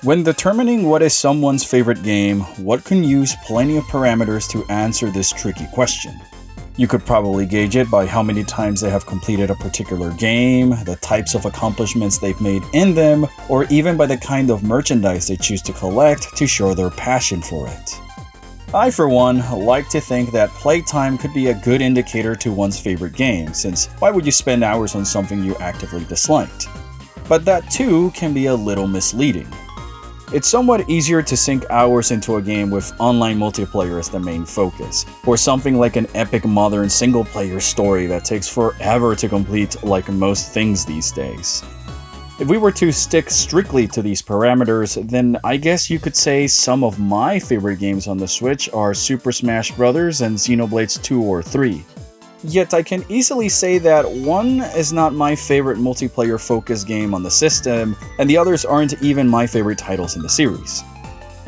When determining what is someone's favorite game, one can use plenty of parameters to answer this tricky question. You could probably gauge it by how many times they have completed a particular game, the types of accomplishments they've made in them, or even by the kind of merchandise they choose to collect to show their passion for it. I, for one, like to think that playtime could be a good indicator to one's favorite game, since why would you spend hours on something you actively disliked? But that too can be a little misleading. It's somewhat easier to sink hours into a game with online multiplayer as the main focus, or something like an epic modern single-player story that takes forever to complete like most things these days. If we were to stick strictly to these parameters, then I guess you could say some of my favorite games on the Switch are Super Smash Bros. And Xenoblade 2 or 3. Yet I can easily say that one is not my favorite multiplayer-focused game on the system, and the others aren't even my favorite titles in the series.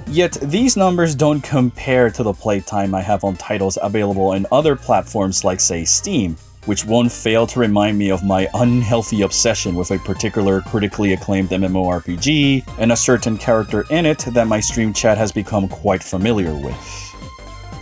Yet these numbers don't compare to the playtime I have on titles available in other platforms like, say, Steam, which won't fail to remind me of my unhealthy obsession with a particular critically acclaimed MMORPG and a certain character in it that my stream chat has become quite familiar with.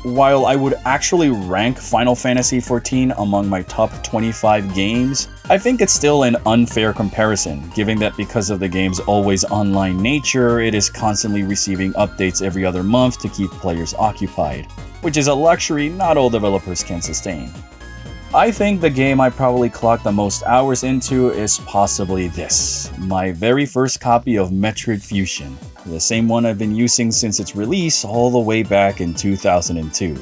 While I would actually rank Final Fantasy XIV among my top 25 games, I think it's still an unfair comparison, given that because of the game's always online nature, it is constantly receiving updates every other month to keep players occupied, which is a luxury not all developers can sustain. I think the game I probably clocked the most hours into is possibly this, my very first copy of Metroid Fusion, the same one I've been using since its release all the way back in 2002.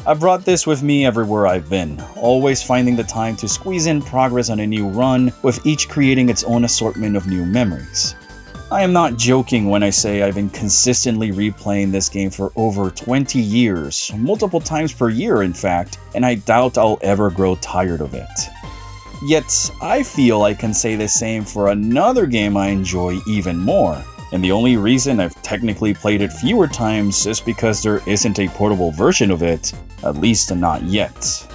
I've brought this with me everywhere I've been, always finding the time to squeeze in progress on a new run, with each creating its own assortment of new memories. I am not joking when I say I've been consistently replaying this game for over 20 years, multiple times per year in fact, and I doubt I'll ever grow tired of it. Yet, I feel I can say the same for another game I enjoy even more, and the only reason I've technically played it fewer times is because there isn't a portable version of it, at least not yet.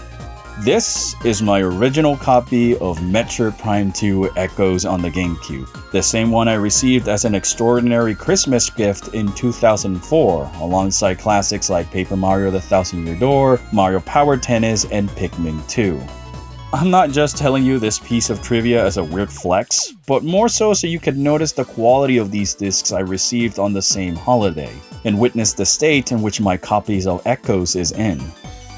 This is my original copy of Metroid Prime 2 Echoes on the GameCube, the same one I received as an extraordinary Christmas gift in 2004, alongside classics like Paper Mario: The Thousand Year Door, Mario Power Tennis, and Pikmin 2. I'm not just telling you this piece of trivia as a weird flex, but more so you could notice the quality of these discs I received on the same holiday, and witness the state in which my copies of Echoes is in.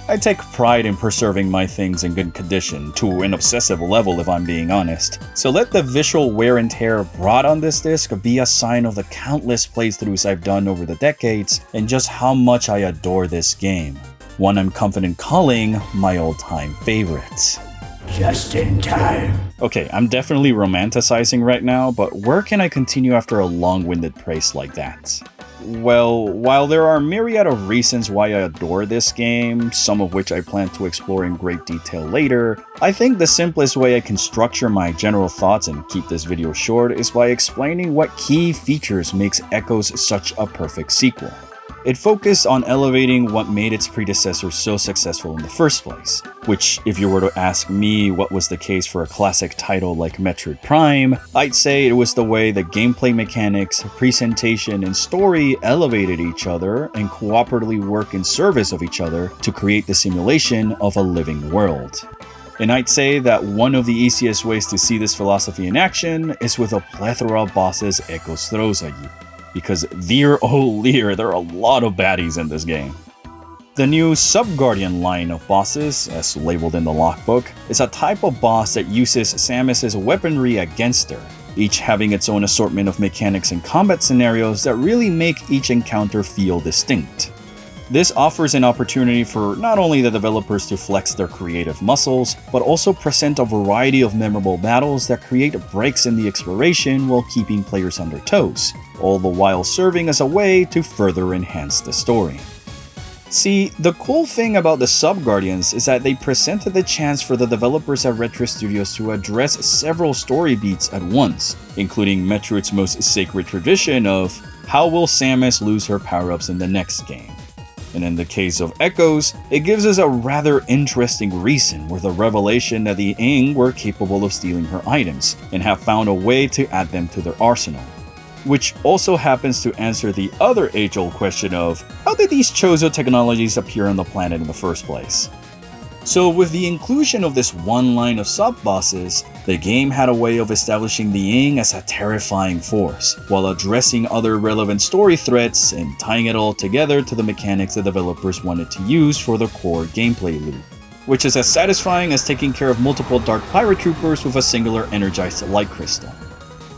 I take pride in preserving my things in good condition, to an obsessive level if I'm being honest, so let the visual wear and tear brought on this disc be a sign of the countless playthroughs I've done over the decades and just how much I adore this game, one I'm confident calling my all-time favorite. Just in time. Okay, I'm definitely romanticizing right now, but where can I continue after a long-winded praise like that? Well, while there are myriad of reasons why I adore this game, some of which I plan to explore in great detail later, I think the simplest way I can structure my general thoughts and keep this video short is by explaining what key features makes Echoes such a perfect sequel. It focused on elevating what made its predecessor so successful in the first place, which, if you were to ask me what was the case for a classic title like Metroid Prime, I'd say it was the way the gameplay mechanics, presentation, and story elevated each other and cooperatively work in service of each other to create the simulation of a living world. And I'd say that one of the easiest ways to see this philosophy in action is with a plethora of bosses Echoes throws at you. Because dear oh lear, there are a lot of baddies in this game. The new Sub-Guardian line of bosses, as labeled in the logbook, is a type of boss that uses Samus's weaponry against her, each having its own assortment of mechanics and combat scenarios that really make each encounter feel distinct. This offers an opportunity for not only the developers to flex their creative muscles, but also present a variety of memorable battles that create breaks in the exploration while keeping players on their toes, all the while serving as a way to further enhance the story. See, the cool thing about the Sub-Guardians is that they presented the chance for the developers at Retro Studios to address several story beats at once, including Metroid's most sacred tradition of, how will Samus lose her power-ups in the next game? And in the case of Echoes, it gives us a rather interesting reason with the revelation that the Ing were capable of stealing her items, and have found a way to add them to their arsenal. which also happens to answer the other age-old question of how did these Chozo technologies appear on the planet in the first place? So with the inclusion of this one line of sub-bosses, the game had a way of establishing the Ying as a terrifying force, while addressing other relevant story threats and tying it all together to the mechanics the developers wanted to use for the core gameplay loop, which is as satisfying as taking care of multiple dark pirate troopers with a singular energized light crystal.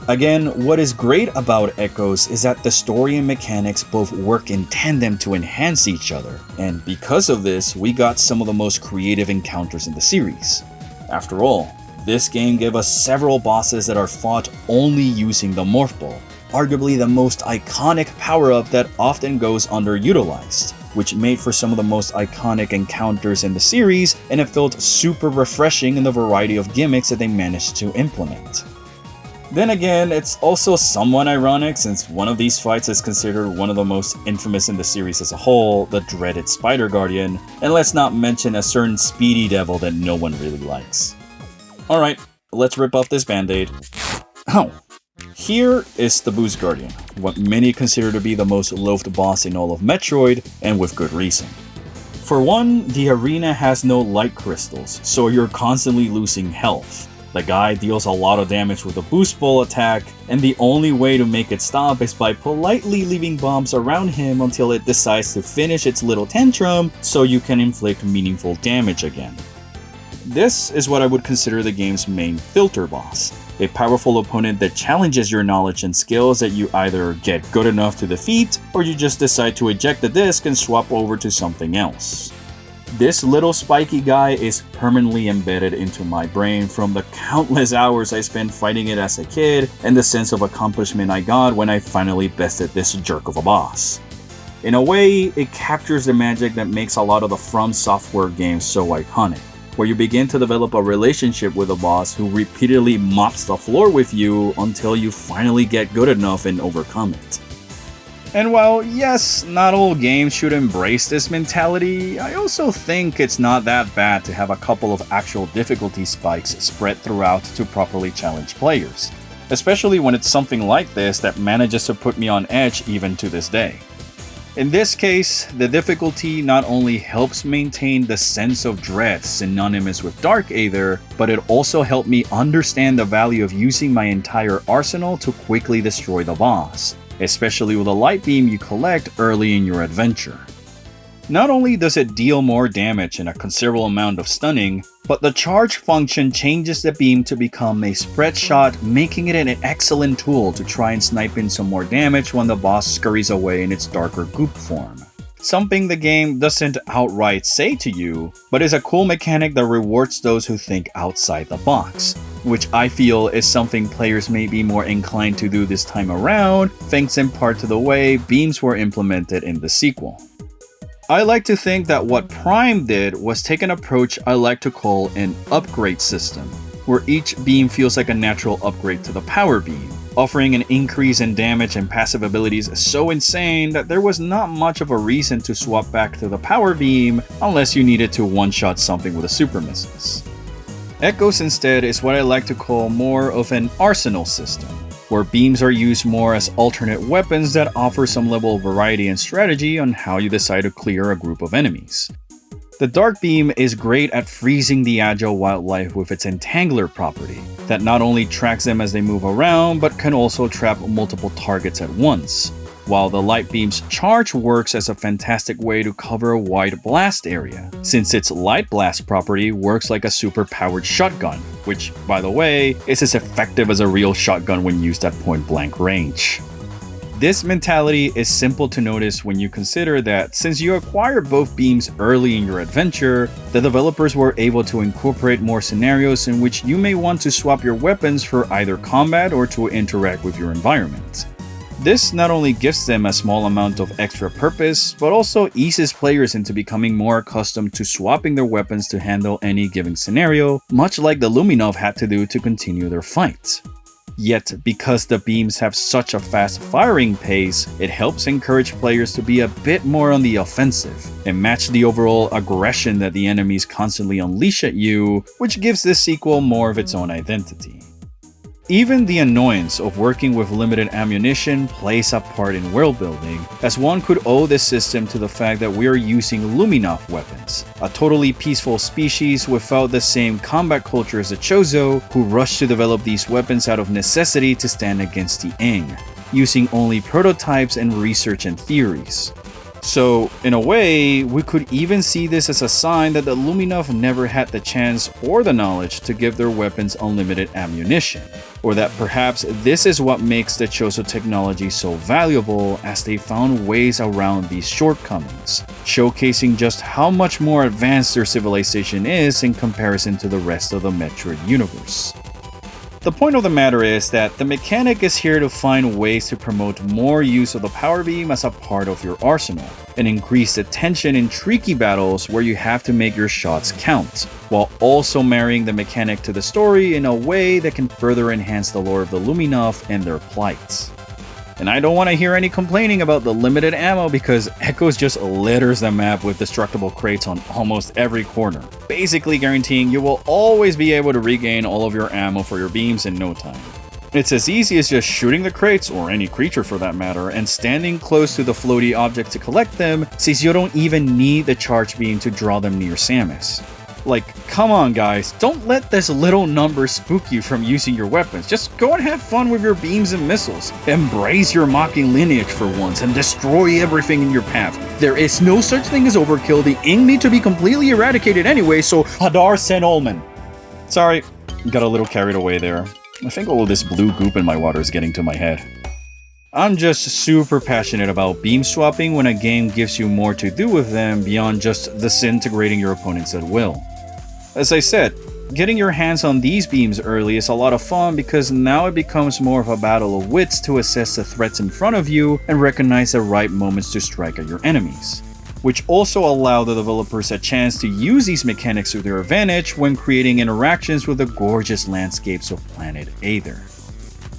Again, what is great about Echoes is that the story and mechanics both work in tandem to enhance each other, and because of this, we got some of the most creative encounters in the series. After all, this game gave us several bosses that are fought only using the Morph Ball, arguably the most iconic power-up that often goes underutilized, which made for some of the most iconic encounters in the series, and it felt super refreshing in the variety of gimmicks that they managed to implement. Then again, it's also somewhat ironic since one of these fights is considered one of the most infamous in the series as a whole, the dreaded Spider Guardian, and let's not mention a certain speedy devil that no one really likes. Alright, let's rip off this band-aid. Oh, here is the Boost Guardian, what many consider to be the most loathed boss in all of Metroid, and with good reason. For one, the arena has no light crystals, so you're constantly losing health. The guy deals a lot of damage with a boost ball attack, and the only way to make it stop is by politely leaving bombs around him until it decides to finish its little tantrum so you can inflict meaningful damage again. This is what I would consider the game's main filter boss, a powerful opponent that challenges your knowledge and skills that you either get good enough to defeat, or you just decide to eject the disc and swap over to something else. This little spiky guy is permanently embedded into my brain from the countless hours I spent fighting it as a kid and the sense of accomplishment I got when I finally bested this jerk of a boss. In a way, it captures the magic that makes a lot of the From Software games so iconic, where you begin to develop a relationship with a boss who repeatedly mops the floor with you until you finally get good enough and overcome it. And while, yes, not all games should embrace this mentality, I also think it's not that bad to have a couple of actual difficulty spikes spread throughout to properly challenge players, especially when it's something like this that manages to put me on edge even to this day. In this case, the difficulty not only helps maintain the sense of dread synonymous with Dark Aether, but it also helped me understand the value of using my entire arsenal to quickly destroy the boss, especially with a light beam you collect early in your adventure. Not only does it deal more damage and a considerable amount of stunning, but the charge function changes the beam to become a spread shot, making it an excellent tool to try and snipe in some more damage when the boss scurries away in its darker goop form. Something the game doesn't outright say to you, but is a cool mechanic that rewards those who think outside the box, which I feel is something players may be more inclined to do this time around, thanks in part to the way beams were implemented in the sequel. I like to think that what Prime did was take an approach I like to call an upgrade system, where each beam feels like a natural upgrade to the power beam, offering an increase in damage and passive abilities so insane that there was not much of a reason to swap back to the power beam unless you needed to one-shot something with a super missiles. Echoes instead is what I like to call more of an arsenal system, where beams are used more as alternate weapons that offer some level of variety and strategy on how you decide to clear a group of enemies. The Dark Beam is great at freezing the agile wildlife with its Entangler property, that not only tracks them as they move around, but can also trap multiple targets at once, while the Light Beam's charge works as a fantastic way to cover a wide blast area, since its Light Blast property works like a super-powered shotgun, which, by the way, is as effective as a real shotgun when used at point-blank range. This mentality is simple to notice when you consider that since you acquire both beams early in your adventure, the developers were able to incorporate more scenarios in which you may want to swap your weapons for either combat or to interact with your environment. This not only gives them a small amount of extra purpose, but also eases players into becoming more accustomed to swapping their weapons to handle any given scenario, much like the Luminov had to do to continue their fight. Yet, because the beams have such a fast firing pace, it helps encourage players to be a bit more on the offensive, and match the overall aggression that the enemies constantly unleash at you, which gives this sequel more of its own identity. Even the annoyance of working with limited ammunition plays a part in world building, as one could owe this system to the fact that we are using Luminov weapons, a totally peaceful species without the same combat culture as the Chozo, who rushed to develop these weapons out of necessity to stand against the Ing, using only prototypes and research and theories. So, in a way, we could even see this as a sign that the Luminov never had the chance or the knowledge to give their weapons unlimited ammunition, or that perhaps this is what makes the Chozo technology so valuable, as they found ways around these shortcomings, showcasing just how much more advanced their civilization is in comparison to the rest of the Metroid universe. The point of the matter is that the mechanic is here to find ways to promote more use of the power beam as a part of your arsenal, and increase the tension in tricky battles where you have to make your shots count, while also marrying the mechanic to the story in a way that can further enhance the lore of the Luminov and their plight. And I don't want to hear any complaining about the limited ammo, because Echoes just litters the map with destructible crates on almost every corner, basically guaranteeing you will always be able to regain all of your ammo for your beams in no time. It's as easy as just shooting the crates, or any creature for that matter, and standing close to the floaty object to collect them, since you don't even need the charge beam to draw them near Samus. Like, come on guys, don't let this little number spook you from using your weapons. Just go and have fun with your beams and missiles. Embrace your mocking lineage for once and destroy everything in your path. There is no such thing as overkill. The Ing need to be completely eradicated anyway, so Hadar Sen Olman. Sorry, got a little carried away there. I think all of this blue goop in my water is getting to my head. I'm just super passionate about beam swapping when a game gives you more to do with them beyond just disintegrating your opponents at will. As I said, getting your hands on these beams early is a lot of fun, because now it becomes more of a battle of wits to assess the threats in front of you and recognize the right moments to strike at your enemies, which also allow the developers a chance to use these mechanics to their advantage when creating interactions with the gorgeous landscapes of planet Aether.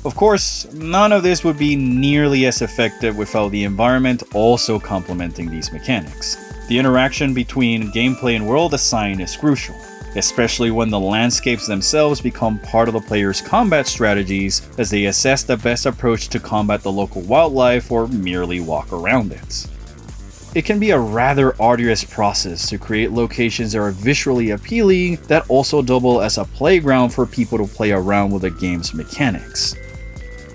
Of course, none of this would be nearly as effective without the environment also complementing these mechanics. The interaction between gameplay and world design is crucial, especially when the landscapes themselves become part of the player's combat strategies as they assess the best approach to combat the local wildlife or merely walk around it. It can be a rather arduous process to create locations that are visually appealing that also double as a playground for people to play around with the game's mechanics.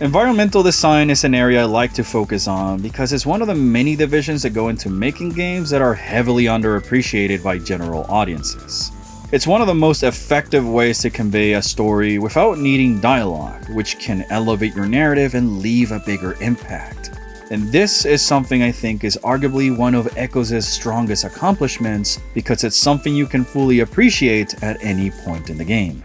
Environmental design is an area I like to focus on because it's one of the many divisions that go into making games that are heavily underappreciated by general audiences. It's one of the most effective ways to convey a story without needing dialogue, which can elevate your narrative and leave a bigger impact. And this is something I think is arguably one of Echoes' strongest accomplishments, because it's something you can fully appreciate at any point in the game.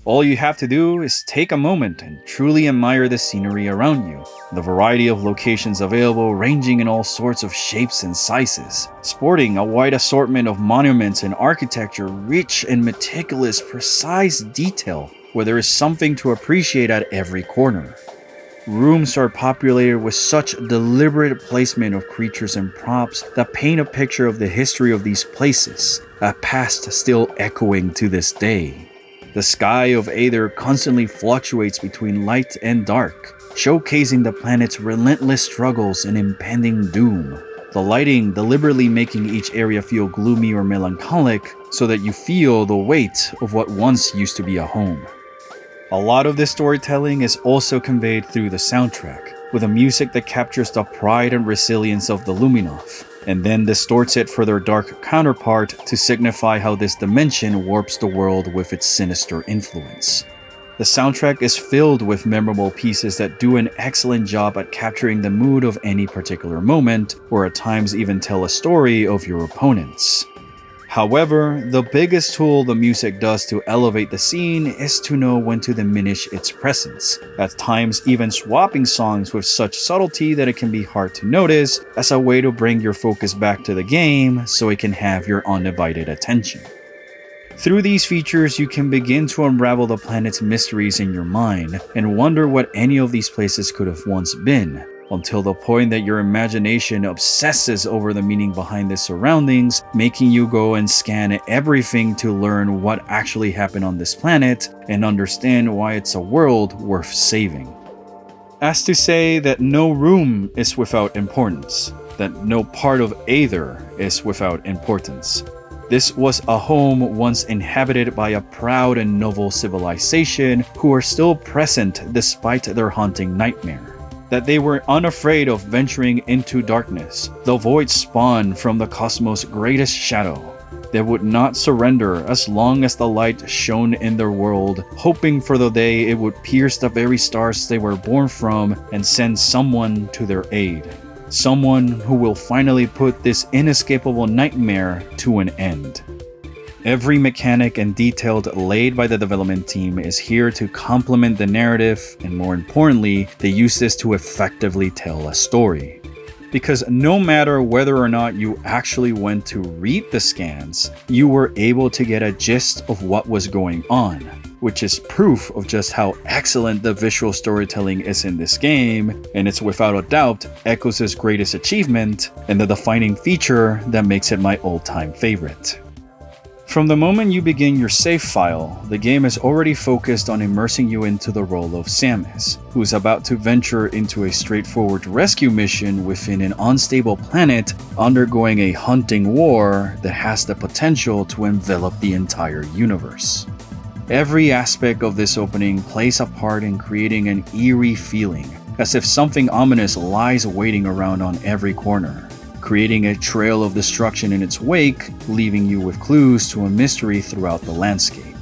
All you have to do is take a moment and truly admire the scenery around you, the variety of locations available ranging in all sorts of shapes and sizes, sporting a wide assortment of monuments and architecture rich in meticulous, precise detail, where there is something to appreciate at every corner. Rooms are populated with such deliberate placement of creatures and props that paint a picture of the history of these places, a past still echoing to this day. The sky of Aether constantly fluctuates between light and dark, showcasing the planet's relentless struggles and impending doom. The lighting deliberately making each area feel gloomy or melancholic so that you feel the weight of what once used to be a home. A lot of this storytelling is also conveyed through the soundtrack, with a music that captures the pride and resilience of the Luminov, and then distorts it for their dark counterpart to signify how this dimension warps the world with its sinister influence. The soundtrack is filled with memorable pieces that do an excellent job at capturing the mood of any particular moment, or at times even tell a story of your opponents. However, the biggest tool the music does to elevate the scene is to know when to diminish its presence, at times even swapping songs with such subtlety that it can be hard to notice, as a way to bring your focus back to the game so it can have your undivided attention. Through these features, you can begin to unravel the planet's mysteries in your mind and wonder what any of these places could have once been, until the point that your imagination obsesses over the meaning behind the surroundings, making you go and scan everything to learn what actually happened on this planet and understand why it's a world worth saving. As to say that no room is without importance, that no part of either is without importance. This was a home once inhabited by a proud and noble civilization who are still present despite their haunting nightmare. That they were unafraid of venturing into darkness, the void spawned from the cosmos' greatest shadow. They would not surrender as long as the light shone in their world, hoping for the day it would pierce the very stars they were born from and send someone to their aid. Someone who will finally put this inescapable nightmare to an end. Every mechanic and detail laid by the development team is here to complement the narrative, and more importantly, they use this to effectively tell a story. Because no matter whether or not you actually went to read the scans, you were able to get a gist of what was going on, which is proof of just how excellent the visual storytelling is in this game, and it's without a doubt Echoes' greatest achievement and the defining feature that makes it my all-time favorite. From the moment you begin your save file, the game is already focused on immersing you into the role of Samus, who is about to venture into a straightforward rescue mission within an unstable planet undergoing a hunting war that has the potential to envelop the entire universe. Every aspect of this opening plays a part in creating an eerie feeling, as if something ominous lies waiting around on every corner, creating a trail of destruction in its wake, leaving you with clues to a mystery throughout the landscape.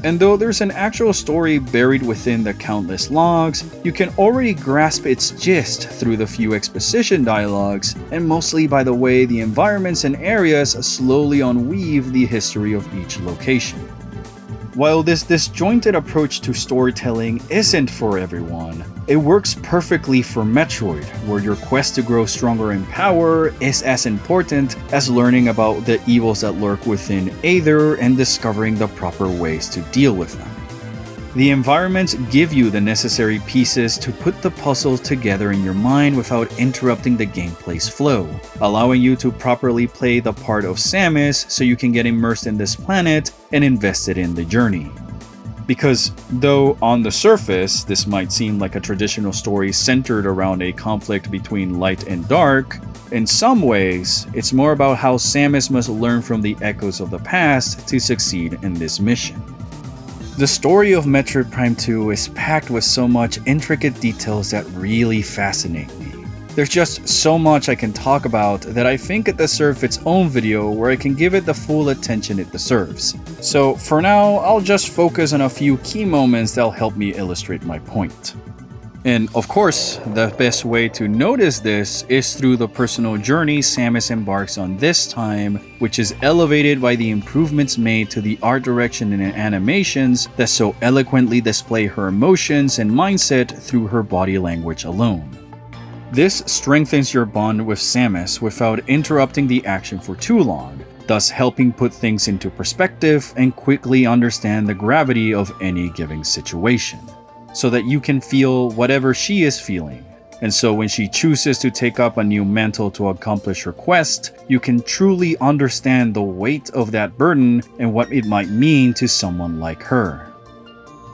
And though there's an actual story buried within the countless logs, you can already grasp its gist through the few exposition dialogues, and mostly by the way the environments and areas slowly unweave the history of each location. While this disjointed approach to storytelling isn't for everyone, it works perfectly for Metroid, where your quest to grow stronger in power is as important as learning about the evils that lurk within Aether and discovering the proper ways to deal with them. The environments give you the necessary pieces to put the puzzle together in your mind without interrupting the gameplay's flow, allowing you to properly play the part of Samus so you can get immersed in this planet and invested in the journey. Because though on the surface this might seem like a traditional story centered around a conflict between light and dark, in some ways it's more about how Samus must learn from the echoes of the past to succeed in this mission. The story of Metroid Prime 2 is packed with so much intricate details that really fascinate me. There's just so much I can talk about that I think it deserves its own video where I can give it the full attention it deserves. So for now, I'll just focus on a few key moments that'll help me illustrate my point. And of course, the best way to notice this is through the personal journey Samus embarks on this time, which is elevated by the improvements made to the art direction and animations that so eloquently display her emotions and mindset through her body language alone. This strengthens your bond with Samus without interrupting the action for too long, thus helping put things into perspective and quickly understand the gravity of any given situation, so that you can feel whatever she is feeling. And so when she chooses to take up a new mantle to accomplish her quest, you can truly understand the weight of that burden and what it might mean to someone like her.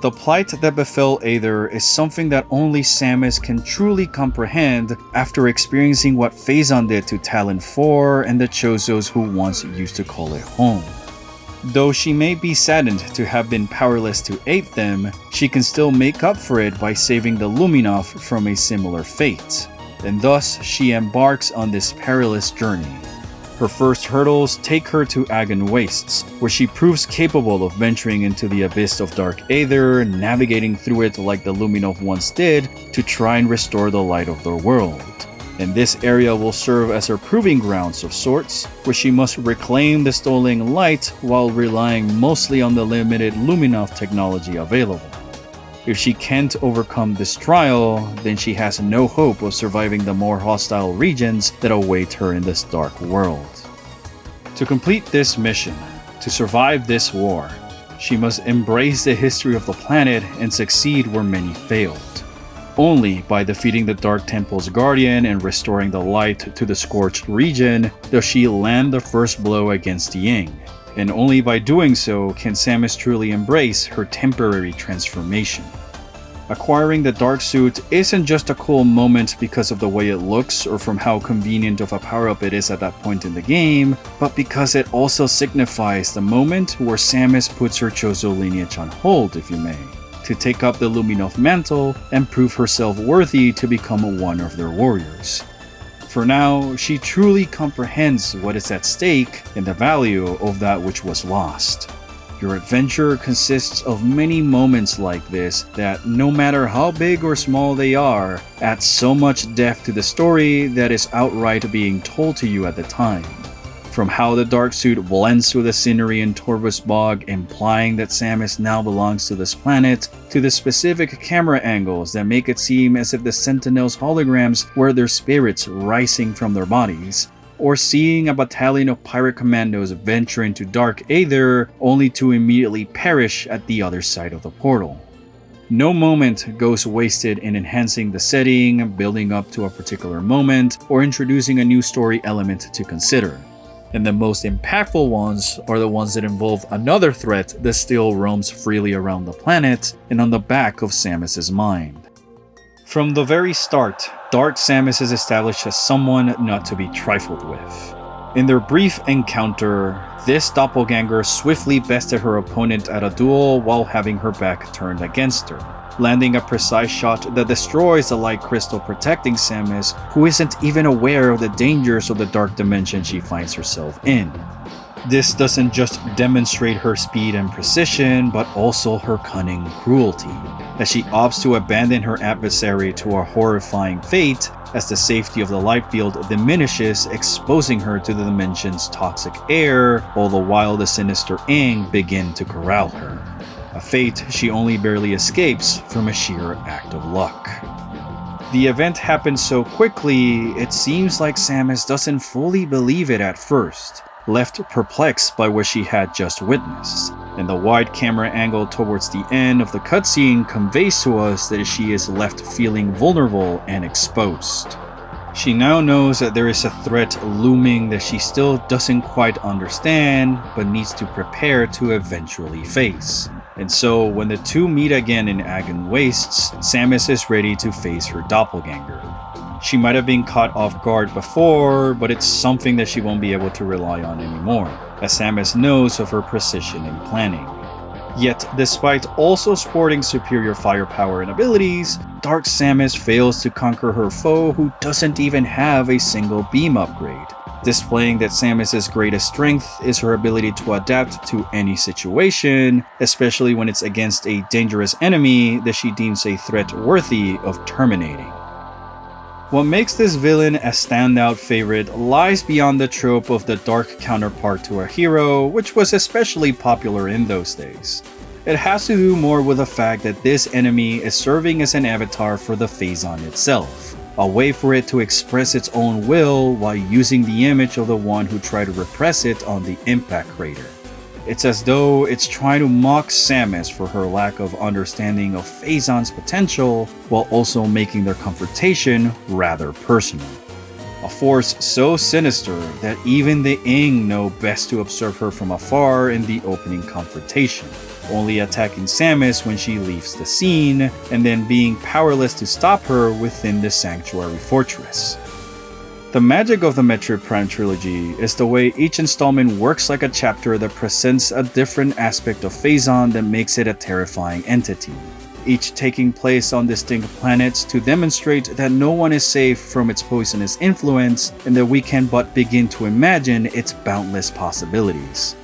The plight that befell Aether is something that only Samus can truly comprehend after experiencing what Phazon did to Talon 4 and the Chozos who once used to call it home. Though she may be saddened to have been powerless to aid them, she can still make up for it by saving the Luminoth from a similar fate, and thus she embarks on this perilous journey. Her first hurdles take her to Agon Wastes, where she proves capable of venturing into the abyss of Dark Aether, navigating through it like the Luminoth once did to try and restore the light of their world. And this area will serve as her proving grounds of sorts, where she must reclaim the stolen light while relying mostly on the limited Luminoth technology available. If she can't overcome this trial, then she has no hope of surviving the more hostile regions that await her in this dark world. To complete this mission, to survive this war, she must embrace the history of the planet and succeed where many failed. Only by defeating the Dark Temple's guardian and restoring the light to the scorched region does she land the first blow against Ying. And only by doing so can Samus truly embrace her temporary transformation. Acquiring the dark suit isn't just a cool moment because of the way it looks or from how convenient of a power-up it is at that point in the game, but because it also signifies the moment where Samus puts her Chozo lineage on hold, if you may, to take up the Luminov mantle and prove herself worthy to become one of their warriors. For now, she truly comprehends what is at stake and the value of that which was lost. Your adventure consists of many moments like this that, no matter how big or small they are, add so much depth to the story that is outright being told to you at the time. From how the dark suit blends with the scenery in Torvus Bog, implying that Samus now belongs to this planet, to the specific camera angles that make it seem as if the Sentinels' holograms were their spirits rising from their bodies, or seeing a battalion of pirate commandos venture into Dark Aether only to immediately perish at the other side of the portal. No moment goes wasted in enhancing the setting, building up to a particular moment, or introducing a new story element to consider. And the most impactful ones are the ones that involve another threat that still roams freely around the planet and on the back of Samus's mind. From the very start, Dark Samus is established as someone not to be trifled with. In their brief encounter, this doppelganger swiftly bested her opponent at a duel while having her back turned against her, landing a precise shot that destroys the light crystal protecting Samus, who isn't even aware of the dangers of the dark dimension she finds herself in. This doesn't just demonstrate her speed and precision, but also her cunning cruelty, as she opts to abandon her adversary to a horrifying fate as the safety of the light field diminishes, exposing her to the dimension's toxic air, all the while the sinister Ing begin to corral her. A fate she only barely escapes from a sheer act of luck. The event happens so quickly, it seems like Samus doesn't fully believe it at first, left perplexed by what she had just witnessed, and the wide camera angle towards the end of the cutscene conveys to us that she is left feeling vulnerable and exposed. She now knows that there is a threat looming that she still doesn't quite understand, but needs to prepare to eventually face. And so, when the two meet again in Agon Wastes, Samus is ready to face her doppelganger. She might have been caught off guard before, but it's something that she won't be able to rely on anymore, as Samus knows of her precision in planning. Yet, despite also sporting superior firepower and abilities, Dark Samus fails to conquer her foe who doesn't even have a single beam upgrade, displaying that Samus's greatest strength is her ability to adapt to any situation, especially when it's against a dangerous enemy that she deems a threat worthy of terminating. What makes this villain a standout favorite lies beyond the trope of the dark counterpart to a hero, which was especially popular in those days. It has to do more with the fact that this enemy is serving as an avatar for the Phazon itself, a way for it to express its own will while using the image of the one who tried to repress it on the impact crater. It's as though it's trying to mock Samus for her lack of understanding of Phazon's potential, while also making their confrontation rather personal. A force so sinister that even the Ing know best to observe her from afar in the opening confrontation, only attacking Samus when she leaves the scene, and then being powerless to stop her within the Sanctuary Fortress. The magic of the Metroid Prime trilogy is the way each installment works like a chapter that presents a different aspect of Phazon that makes it a terrifying entity, each taking place on distinct planets to demonstrate that no one is safe from its poisonous influence and that we can but begin to imagine its boundless possibilities.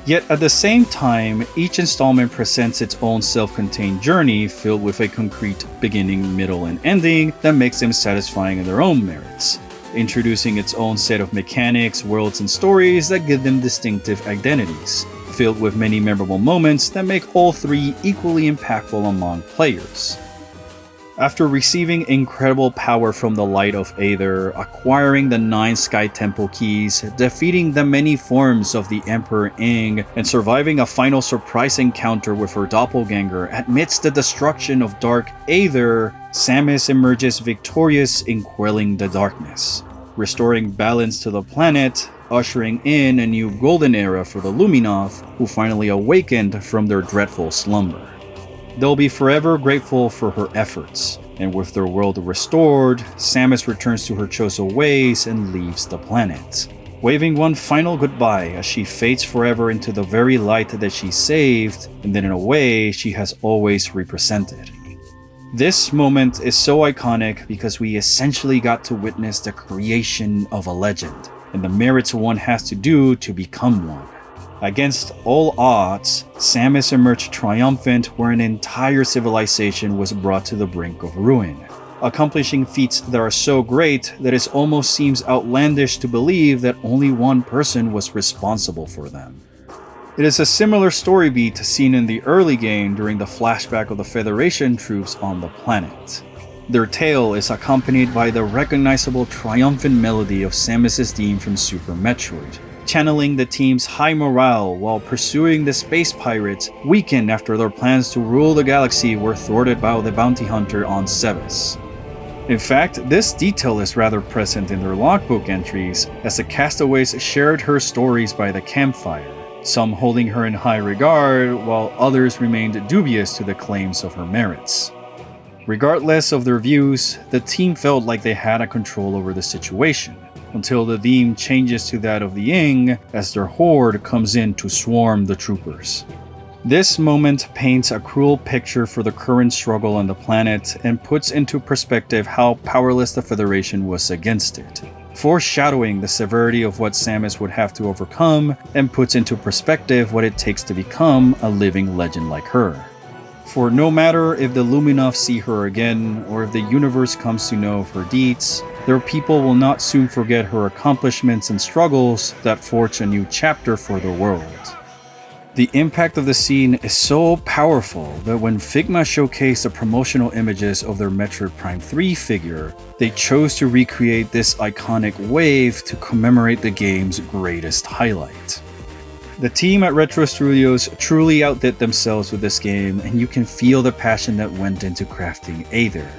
Yet at the same time, each installment presents its own self-contained journey filled with a concrete beginning, middle, and ending that makes them satisfying in their own merits, introducing its own set of mechanics, worlds, and stories that give them distinctive identities, filled with many memorable moments that make all three equally impactful among players. After receiving incredible power from the Light of Aether, acquiring the 9 Sky Temple keys, defeating the many forms of the Emperor Ing, and surviving a final surprise encounter with her doppelganger amidst the destruction of Dark Aether, Samus emerges victorious in quelling the darkness, restoring balance to the planet, ushering in a new golden era for the Luminoth, who finally awakened from their dreadful slumber. They'll be forever grateful for her efforts, and with their world restored, Samus returns to her chosen ways and leaves the planet, waving one final goodbye as she fades forever into the very light that she saved, and then in a way she has always represented. This moment is so iconic because we essentially got to witness the creation of a legend, and the merits one has to do to become one. Against all odds, Samus emerged triumphant where an entire civilization was brought to the brink of ruin, accomplishing feats that are so great that it almost seems outlandish to believe that only one person was responsible for them. It is a similar story beat seen in the early game during the flashback of the Federation troops on the planet. Their tale is accompanied by the recognizable triumphant melody of Samus' theme from Super Metroid, channeling the team's high morale while pursuing the space pirates weakened after their plans to rule the galaxy were thwarted by the bounty hunter on Sebes. In fact, this detail is rather present in their logbook entries as the castaways shared her stories by the campfire, some holding her in high regard while others remained dubious to the claims of her merits. Regardless of their views, the team felt like they had a control over the situation, until the theme changes to that of the Ing as their horde comes in to swarm the troopers. This moment paints a cruel picture for the current struggle on the planet and puts into perspective how powerless the Federation was against it, foreshadowing the severity of what Samus would have to overcome and puts into perspective what it takes to become a living legend like her. For no matter if the Luminoth see her again or if the universe comes to know of her deeds, their people will not soon forget her accomplishments and struggles that forge a new chapter for the world. The impact of the scene is so powerful that when Figma showcased the promotional images of their Metroid Prime 3 figure, they chose to recreate this iconic wave to commemorate the game's greatest highlight. The team at Retro Studios truly outdid themselves with this game, and you can feel the passion that went into crafting Aether.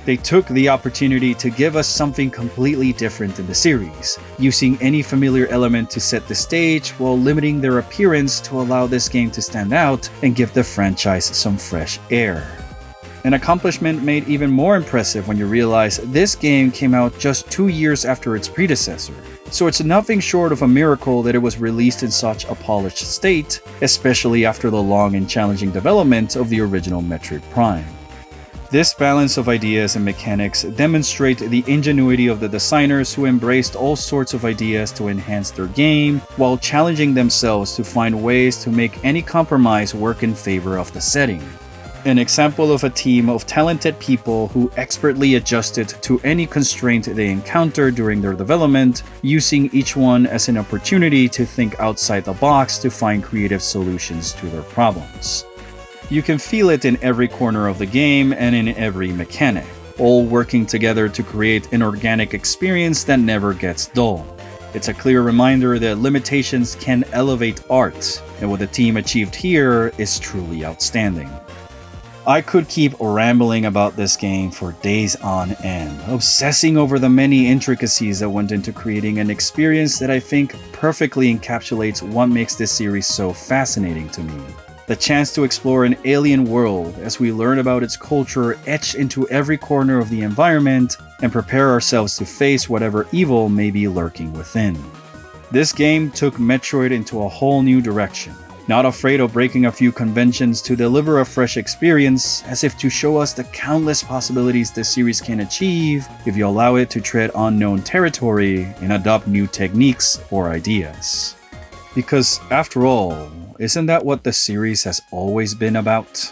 They took the opportunity to give us something completely different in the series, using any familiar element to set the stage while limiting their appearance to allow this game to stand out and give the franchise some fresh air. An accomplishment made even more impressive when you realize this game came out just 2 years after its predecessor, so it's nothing short of a miracle that it was released in such a polished state, especially after the long and challenging development of the original Metroid Prime. This balance of ideas and mechanics demonstrate the ingenuity of the designers who embraced all sorts of ideas to enhance their game, while challenging themselves to find ways to make any compromise work in favor of the setting. An example of a team of talented people who expertly adjusted to any constraint they encountered during their development, using each one as an opportunity to think outside the box to find creative solutions to their problems. You can feel it in every corner of the game and in every mechanic, all working together to create an organic experience that never gets dull. It's a clear reminder that limitations can elevate art, and what the team achieved here is truly outstanding. I could keep rambling about this game for days on end, obsessing over the many intricacies that went into creating an experience that I think perfectly encapsulates what makes this series so fascinating to me. The chance to explore an alien world as we learn about its culture etched into every corner of the environment and prepare ourselves to face whatever evil may be lurking within. This game took Metroid into a whole new direction, not afraid of breaking a few conventions to deliver a fresh experience, as if to show us the countless possibilities this series can achieve if you allow it to tread unknown territory and adopt new techniques or ideas. Because after all, isn't that what the series has always been about?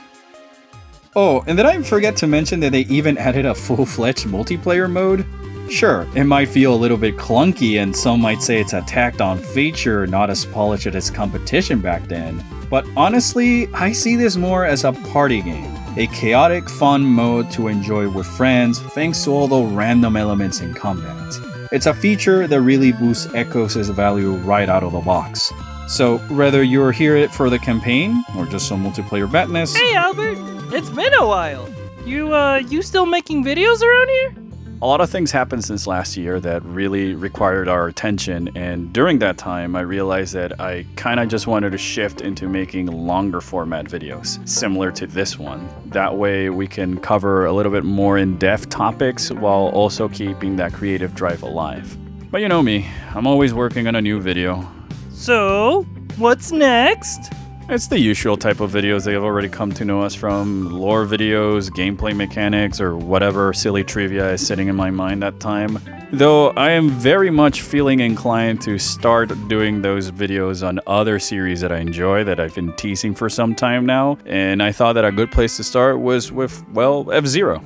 Oh, and did I forget to mention that they even added a full-fledged multiplayer mode? Sure, it might feel a little bit clunky and some might say it's a tacked-on feature, not as polished as its competition back then, but honestly, I see this more as a party game. a chaotic, fun mode to enjoy with friends thanks to all the random elements in combat. It's a feature that really boosts Echoes' value right out of the box. So, whether you're here for the campaign or just some multiplayer badness... Hey Albert, it's been a while. You still making videos around here? A lot of things happened since last year that really required our attention, and during that time I realized that I kinda just wanted to shift into making longer format videos, similar to this one. That way we can cover a little bit more in-depth topics while also keeping that creative drive alive. But you know me, I'm always working on a new video. So, what's next? It's the usual type of videos that you've already come to know us from. Lore videos, gameplay mechanics, or whatever silly trivia is sitting in my mind at time. Though I am very much feeling inclined to start doing those videos on other series that I enjoy that I've been teasing for some time now. And I thought that a good place to start was with, well, F-Zero.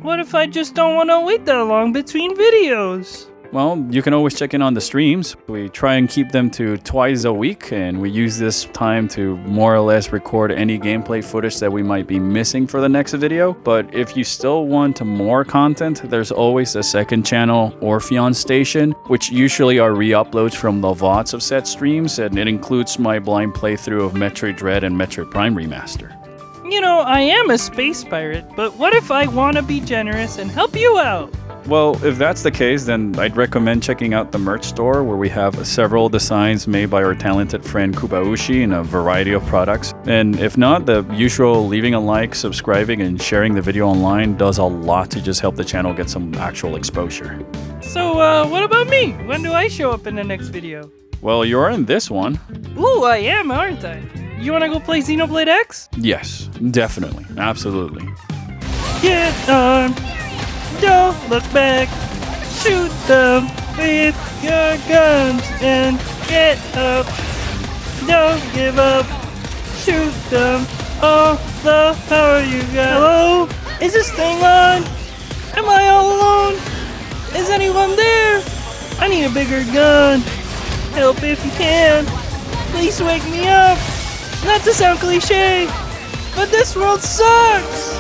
What if I just don't want to wait that long between videos? Well, you can always check in on the streams. We try and keep them to twice a week, and we use this time to more or less record any gameplay footage that we might be missing for the next video. But if you still want more content, there's always a second channel, Orpheon Station, which usually are re-uploads from the VODs of set streams, and it includes my blind playthrough of Metroid Dread and Metroid Prime Remaster. You know, I am a space pirate, but what if I want to be generous and help you out? Well, if that's the case, then I'd recommend checking out the merch store where we have several designs made by our talented friend Kubaushi in a variety of products. And if not, the usual leaving a like, subscribing, and sharing the video online does a lot to just help the channel get some actual exposure. So, what about me? When do I show up in the next video? Well, you're in this one. Ooh, I am, aren't I? You wanna go play Xenoblade X? Yes, definitely. Absolutely. Get on! Don't look back! Shoot them with your guns and get up! Don't give up! Shoot them all the power you got! Hello? Is this thing on? Am I all alone? Is anyone there? I need a bigger gun! Help if you can! Please wake me up! Not to sound cliche, but this world sucks!